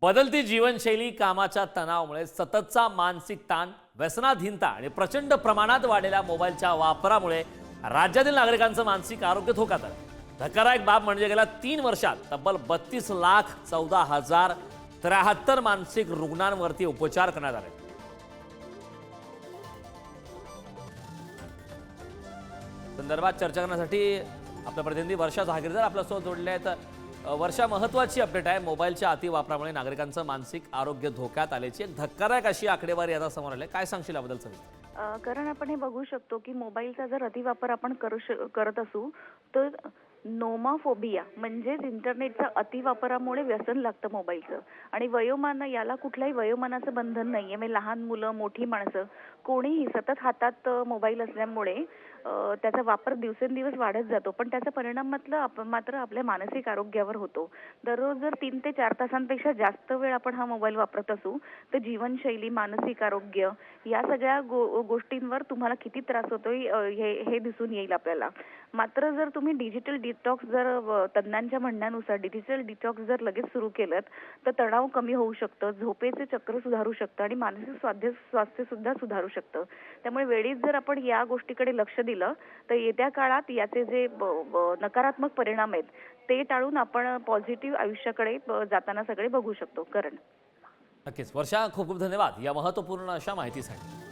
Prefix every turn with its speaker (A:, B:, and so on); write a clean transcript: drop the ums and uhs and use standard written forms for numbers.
A: बदलती जीवनशैली, कामाच्या तणावामुळे सततचा मानसिक ताण, व्यसनाधीनता आणि प्रचंड प्रमाणात वाढलेल्या मोबाईलच्या वापरामुळे राज्यातील नागरिकांचं मानसिक आरोग्य धोक्यात आलं. धक्कादायक बाब म्हणजे गेल्या 3 वर्षात तब्बल 32,14,073 मानसिक रुग्णांवरती उपचार करण्यात आले. संदर्भात चर्चा करण्यासाठी आपले प्रतिनिधी वर्षा जहागीरदार आपल्यासोबत जोडले आहेत. वर्षा, महत्त्वाची अपडेट आहे. मोबाईलच्या अतिवापरामुळे नागरिकांचं मानसिक आरोग्य धोक्यात आल्याची एक धक्कादायक अशी आकडेवारी आता समोर आली. काय सांगशील याबद्दल सविस्तर?
B: कारण आपण हे बघू शकतो की मोबाईलचा जर अतिवापर आपण करत असू तर नोमाफोबिया म्हणजेच इंटरनेटचा अतिवापरामुळे व्यसन लागतं मोबाईलचं. आणि वयोमान, याला कुठल्याही वयोमानाचं बंधन नाहीये. म्हणजे लहान मुलं, मोठी माणसं, कोणीही सतत हातात मोबाईल असल्यामुळे त्याचा वापर दिवसेंदिवस वाढत जातो. पण त्याचा परिणाम मात्र आपल्या मानसिक आरोग्यावर होतो. दररोज जर 3 ते 4 तासांपेक्षा जास्त वेळ आपण हा मोबाईल वापरत असू तर जीवनशैली, मानसिक आरोग्य या सगळ्या गोष्टींवर तुम्हाला किती त्रास होतोय हे दिसून येईल आपल्याला. मात्र जर तुम्ही डिजिटल डिटॉक्स, जर तज्ञांच्या म्हणण्यानुसार डिजिटल डिटॉक्स जर लगेच सुरू केलं तर तणाव कमी होऊ शकतं, झोपेचे चक्र सुधारू शकतं आणि मानसिक स्वास्थ्य सुद्धा सुधारू शकतं. त्यामुळे वेळीच जर आपण या गोष्टीकडे लक्ष दिलं तर येत्या काळात याचे जे नकारात्मक परिणाम आहेत ते टाळून आपण पॉझिटिव्ह आयुष्याकडे जाताना सगळे बघू शकतो. करण.
A: नक्कीच वर्षा, खूप खूप धन्यवाद या महत्त्वपूर्ण अशा माहितीसाठी.